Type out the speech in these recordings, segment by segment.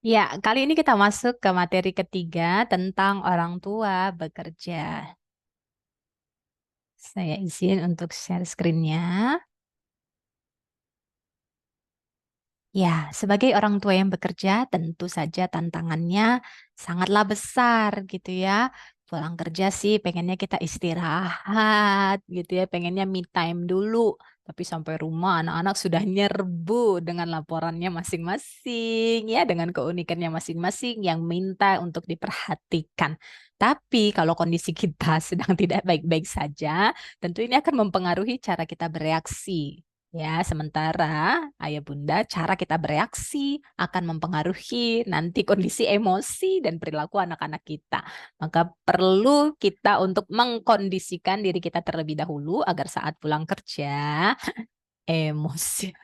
Ya, kali ini kita masuk ke materi ketiga tentang orang tua bekerja. Saya izin untuk share screen-nya. Ya, sebagai orang tua yang bekerja, tentu saja tantangannya sangatlah besar gitu ya. Pulang kerja sih pengennya kita istirahat gitu ya, pengennya me time dulu. Tapi sampai rumah anak-anak sudah nyerbu dengan laporannya masing-masing ya, dengan keunikannya masing-masing yang minta untuk diperhatikan. Tapi kalau kondisi kita sedang tidak baik-baik saja, tentu ini akan mempengaruhi cara kita bereaksi. Ya, sementara ayah bunda, cara kita bereaksi akan mempengaruhi nanti kondisi emosi dan perilaku anak-anak kita. Maka perlu kita untuk mengkondisikan diri kita terlebih dahulu agar saat pulang kerja, emosi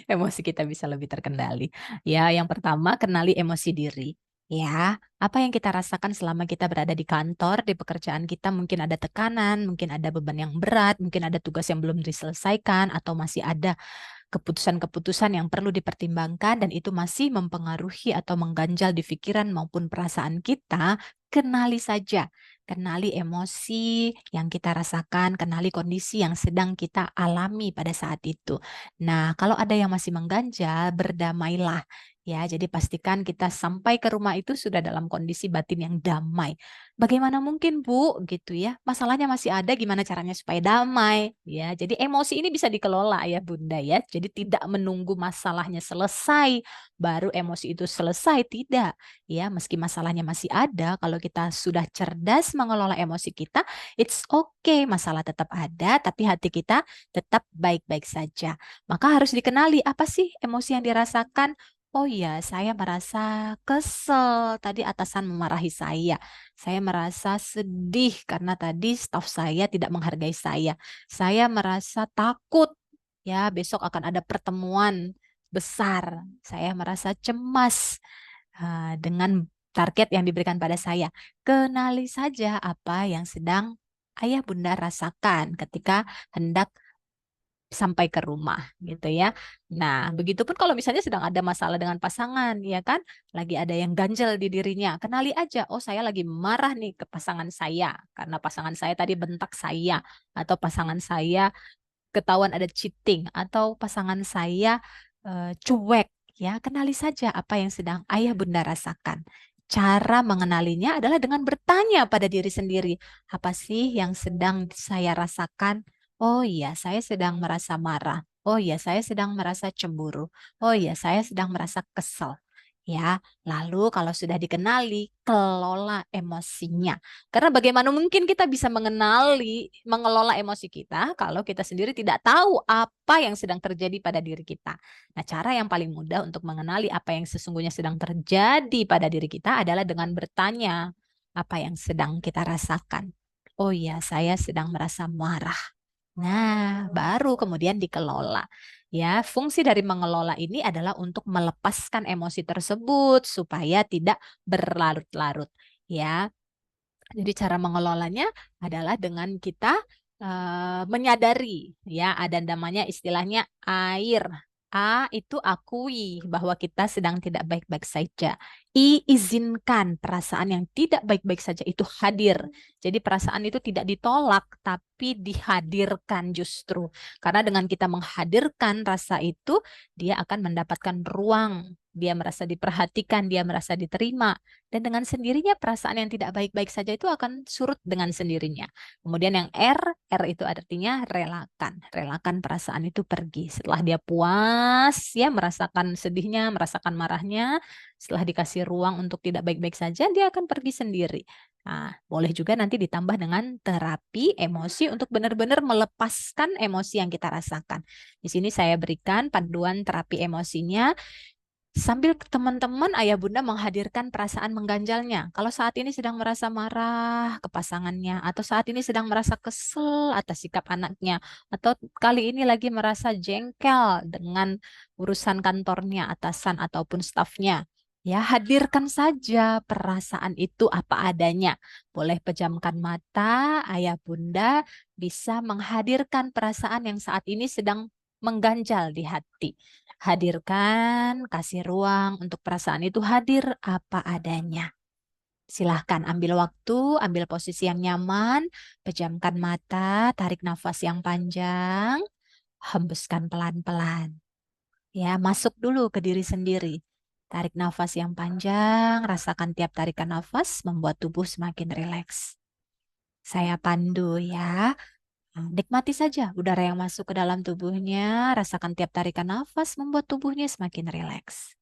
emosi kita bisa lebih terkendali. Ya, yang pertama kenali emosi diri. Ya, apa yang kita rasakan selama kita berada di kantor, di pekerjaan kita mungkin ada tekanan, mungkin ada beban yang berat, mungkin ada tugas yang belum diselesaikan, atau masih ada keputusan-keputusan yang perlu dipertimbangkan dan itu masih mempengaruhi atau mengganjal di pikiran maupun perasaan kita, kenali saja. Kenali emosi yang kita rasakan, kenali kondisi yang sedang kita alami pada saat itu. Nah, kalau ada yang masih mengganjal, berdamailah. Ya, jadi pastikan kita sampai ke rumah itu sudah dalam kondisi batin yang damai. Bagaimana mungkin, Bu? Gitu ya. Masalahnya masih ada, gimana caranya supaya damai? Ya, jadi emosi ini bisa dikelola ya, Bunda ya. Jadi tidak menunggu masalahnya selesai baru emosi itu selesai, tidak. Ya, meski masalahnya masih ada, kalau kita sudah cerdas mengelola emosi kita, it's okay, masalah tetap ada, tapi hati kita tetap baik-baik saja. Maka harus dikenali apa sih emosi yang dirasakan. Oh iya, saya merasa kesel. Tadi atasan memarahi saya. Saya merasa sedih karena tadi staf saya tidak menghargai saya. Saya merasa takut. Ya, besok akan ada pertemuan besar. Saya merasa cemas dengan target yang diberikan pada saya. Kenali saja apa yang sedang ayah bunda rasakan ketika hendak sampai ke rumah gitu ya. Nah, begitupun kalau misalnya sedang ada masalah dengan pasangan, ya kan? Lagi ada yang ganjel di dirinya. Kenali aja, oh saya lagi marah nih ke pasangan saya karena pasangan saya tadi bentak saya atau pasangan saya ketahuan ada cheating atau pasangan saya cuek ya. Kenali saja apa yang sedang ayah bunda rasakan. Cara mengenalinya adalah dengan bertanya pada diri sendiri, apa sih yang sedang saya rasakan? Oh iya, saya sedang merasa marah. Oh iya, saya sedang merasa cemburu. Oh iya, saya sedang merasa kesal. Ya, lalu kalau sudah dikenali, kelola emosinya. Karena bagaimana mungkin kita bisa mengelola emosi kita kalau kita sendiri tidak tahu apa yang sedang terjadi pada diri kita. Nah, cara yang paling mudah untuk mengenali apa yang sesungguhnya sedang terjadi pada diri kita adalah dengan bertanya apa yang sedang kita rasakan. Oh iya, saya sedang merasa marah. Nah, baru kemudian dikelola. Ya, fungsi dari mengelola ini adalah untuk melepaskan emosi tersebut supaya tidak berlarut-larut. Ya, jadi cara mengelolanya adalah dengan kita menyadari, ya, ada namanya istilahnya air. A itu akui bahwa kita sedang tidak baik-baik saja. I izinkan perasaan yang tidak baik-baik saja itu hadir. Jadi perasaan itu tidak ditolak, tapi dihadirkan justru. Karena dengan kita menghadirkan rasa itu, dia akan mendapatkan ruang. Dia merasa diperhatikan, dia merasa diterima. Dan dengan sendirinya perasaan yang tidak baik-baik saja itu akan surut dengan sendirinya. Kemudian yang R itu artinya relakan. Relakan perasaan itu pergi. Setelah dia puas, ya merasakan sedihnya, merasakan marahnya, setelah dikasih ruang untuk tidak baik-baik saja, dia akan pergi sendiri. Nah, boleh juga nanti ditambah dengan terapi emosi untuk benar-benar melepaskan emosi yang kita rasakan. Di sini saya berikan panduan terapi emosinya sambil teman-teman ayah bunda menghadirkan perasaan mengganjalnya. Kalau saat ini sedang merasa marah ke pasangannya, atau saat ini sedang merasa kesel atas sikap anaknya, atau kali ini lagi merasa jengkel dengan urusan kantornya, atasan ataupun stafnya. Ya, hadirkan saja perasaan itu apa adanya. Boleh pejamkan mata, ayah bunda bisa menghadirkan perasaan yang saat ini sedang mengganjal di hati. Hadirkan, kasih ruang untuk perasaan itu hadir apa adanya. Silahkan ambil waktu, ambil posisi yang nyaman, pejamkan mata, tarik nafas yang panjang, hembuskan pelan-pelan. Ya, masuk dulu ke diri sendiri. Tarik nafas yang panjang, rasakan tiap tarikan nafas membuat tubuh semakin rileks. Saya pandu ya. Nikmati saja udara yang masuk ke dalam tubuhnya, rasakan tiap tarikan nafas membuat tubuhnya semakin rileks.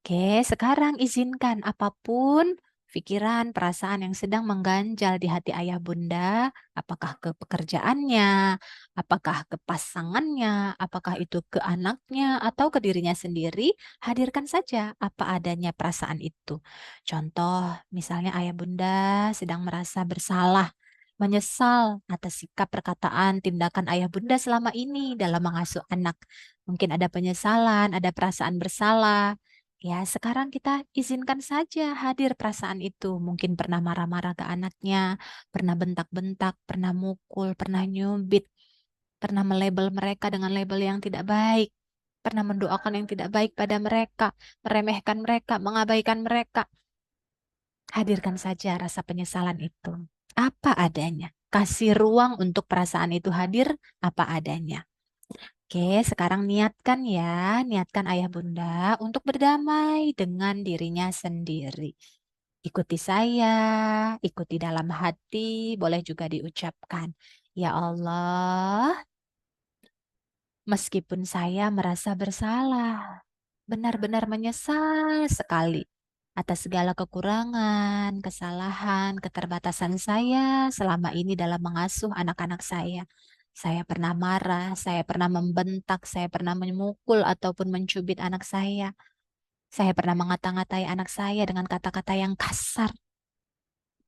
Oke, sekarang izinkan apapun pikiran, perasaan yang sedang mengganjal di hati ayah bunda, apakah ke pekerjaannya, apakah ke pasangannya, apakah itu ke anaknya, atau ke dirinya sendiri, hadirkan saja apa adanya perasaan itu. Contoh, misalnya ayah bunda sedang merasa bersalah, menyesal atas sikap perkataan tindakan ayah bunda selama ini dalam mengasuh anak. Mungkin ada penyesalan, ada perasaan bersalah. Ya, sekarang kita izinkan saja hadir perasaan itu. Mungkin pernah marah-marah ke anaknya, pernah bentak-bentak, pernah mukul, pernah nyubit, pernah melabel mereka dengan label yang tidak baik, pernah mendoakan yang tidak baik pada mereka, meremehkan mereka, mengabaikan mereka. Hadirkan saja rasa penyesalan itu. Apa adanya. Kasih ruang untuk perasaan itu hadir apa adanya. Oke, sekarang niatkan ya, niatkan ayah bunda untuk berdamai dengan dirinya sendiri. Ikuti saya, ikuti dalam hati, boleh juga diucapkan. Ya Allah, meskipun saya merasa bersalah, benar-benar menyesal sekali atas segala kekurangan, kesalahan, keterbatasan saya selama ini dalam mengasuh anak-anak saya. Saya pernah marah, saya pernah membentak, saya pernah memukul ataupun mencubit anak saya. Saya pernah mengata-ngatai anak saya dengan kata-kata yang kasar.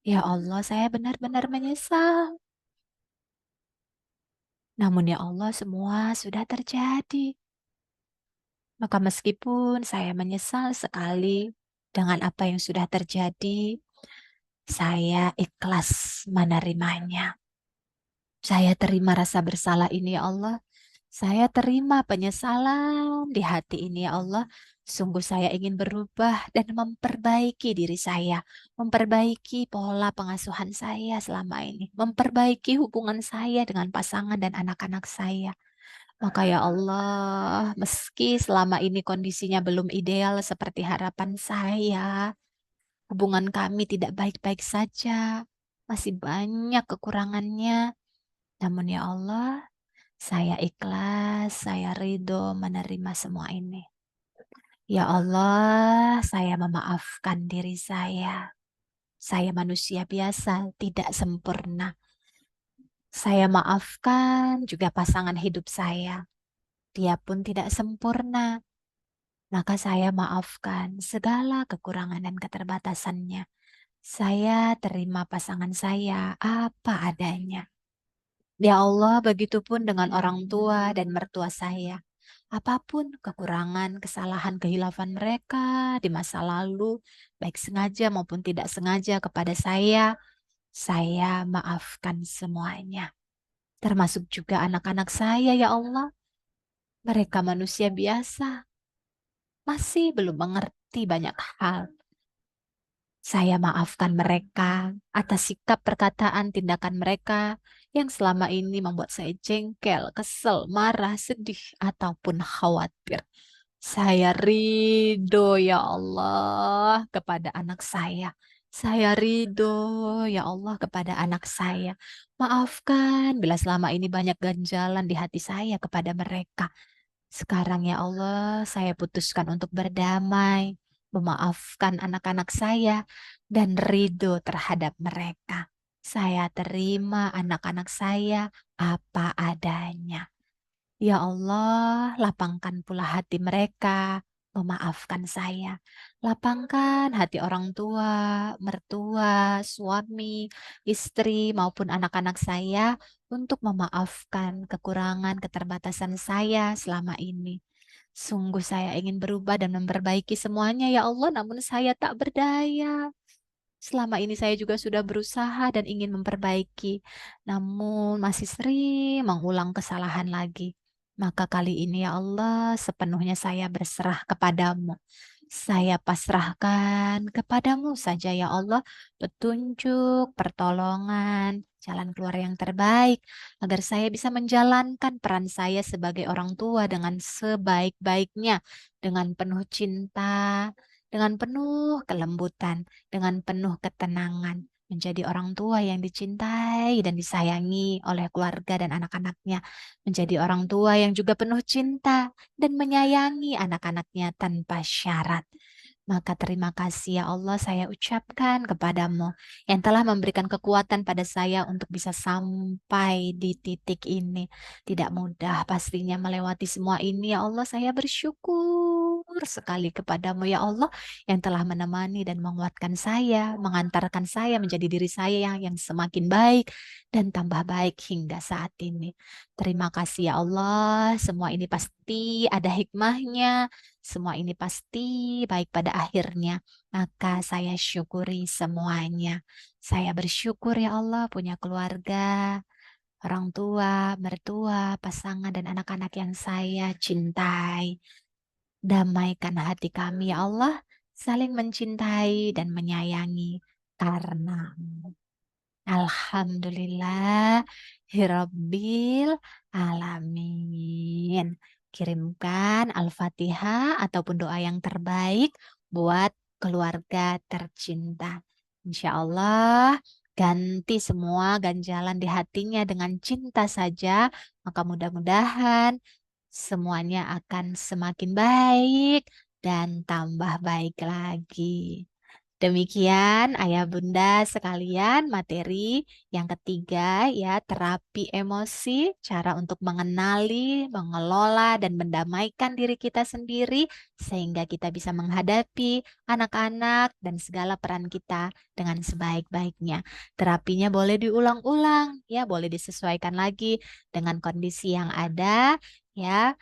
Ya Allah, saya benar-benar menyesal. Namun ya Allah, semua sudah terjadi. Maka meskipun saya menyesal sekali dengan apa yang sudah terjadi, saya ikhlas menerimanya. Saya terima rasa bersalah ini ya Allah. Saya terima penyesalan di hati ini ya Allah. Sungguh saya ingin berubah dan memperbaiki diri saya. Memperbaiki pola pengasuhan saya selama ini. Memperbaiki hubungan saya dengan pasangan dan anak-anak saya. Maka ya Allah, meski selama ini kondisinya belum ideal seperti harapan saya, hubungan kami tidak baik-baik saja, masih banyak kekurangannya. Namun ya Allah, saya ikhlas, saya ridho menerima semua ini. Ya Allah, saya memaafkan diri saya. Saya manusia biasa, tidak sempurna. Saya maafkan juga pasangan hidup saya. Dia pun tidak sempurna. Maka saya maafkan segala kekurangan dan keterbatasannya. Saya terima pasangan saya apa adanya. Ya Allah, begitupun dengan orang tua dan mertua saya. Apapun kekurangan, kesalahan, kehilafan mereka di masa lalu, baik sengaja maupun tidak sengaja kepada saya maafkan semuanya. Termasuk juga anak-anak saya, ya Allah. Mereka manusia biasa, masih belum mengerti banyak hal. Saya maafkan mereka atas sikap perkataan tindakan mereka yang selama ini membuat saya jengkel, kesel, marah, sedih, ataupun khawatir. Saya ridho ya Allah kepada anak saya. Saya ridho ya Allah kepada anak saya. Maafkan bila selama ini banyak ganjalan di hati saya kepada mereka. Sekarang ya Allah, saya putuskan untuk berdamai, memaafkan anak-anak saya, dan ridho terhadap mereka. Saya terima anak-anak saya apa adanya. Ya Allah, lapangkan pula hati mereka, memaafkan saya. Lapangkan hati orang tua, mertua, suami, istri, maupun anak-anak saya untuk memaafkan kekurangan, keterbatasan saya selama ini. Sungguh saya ingin berubah dan memperbaiki semuanya ya Allah, namun saya tak berdaya. Selama ini saya juga sudah berusaha dan ingin memperbaiki, namun masih sering mengulang kesalahan lagi. Maka kali ini ya Allah, sepenuhnya saya berserah kepadamu. Saya pasrahkan kepadamu saja ya Allah, petunjuk, pertolongan, jalan keluar yang terbaik, agar saya bisa menjalankan peran saya sebagai orang tua dengan sebaik-baiknya, dengan penuh cinta, dengan penuh kelembutan, dengan penuh ketenangan. Menjadi orang tua yang dicintai dan disayangi oleh keluarga dan anak-anaknya, menjadi orang tua yang juga penuh cinta dan menyayangi anak-anaknya tanpa syarat. Maka terima kasih ya Allah saya ucapkan kepadamu yang telah memberikan kekuatan pada saya untuk bisa sampai di titik ini. Tidak mudah pastinya melewati semua ini ya Allah, saya bersyukur sekali kepadamu ya Allah yang telah menemani dan menguatkan saya, mengantarkan saya menjadi diri saya yang semakin baik dan tambah baik hingga saat ini. Terima kasih ya Allah, semua ini pasti ada hikmahnya, semua ini pasti baik pada akhirnya. Maka saya syukuri semuanya. Saya bersyukur ya Allah punya keluarga, orang tua, mertua, pasangan, dan anak-anak yang saya cintai. Damaikan hati kami ya Allah, saling mencintai dan menyayangi karena Alhamdulillah, Hirobbil Alamin. Kirimkan Al-Fatihah ataupun doa yang terbaik buat keluarga tercinta. Insya Allah, ganti semua ganjalan di hatinya dengan cinta saja, maka mudah-mudahan semuanya akan semakin baik dan tambah baik lagi. Demikian ayah bunda sekalian materi yang ketiga ya, terapi emosi, cara untuk mengenali, mengelola dan mendamaikan diri kita sendiri sehingga kita bisa menghadapi anak-anak dan segala peran kita dengan sebaik-baiknya. Terapinya boleh diulang-ulang ya, boleh disesuaikan lagi dengan kondisi yang ada ya.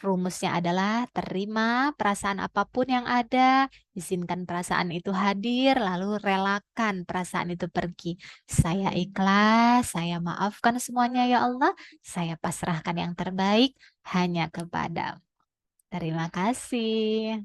Rumusnya adalah terima perasaan apapun yang ada, izinkan perasaan itu hadir, lalu relakan perasaan itu pergi. Saya ikhlas, saya maafkan semuanya ya Allah, saya pasrahkan yang terbaik hanya kepada. Terima kasih.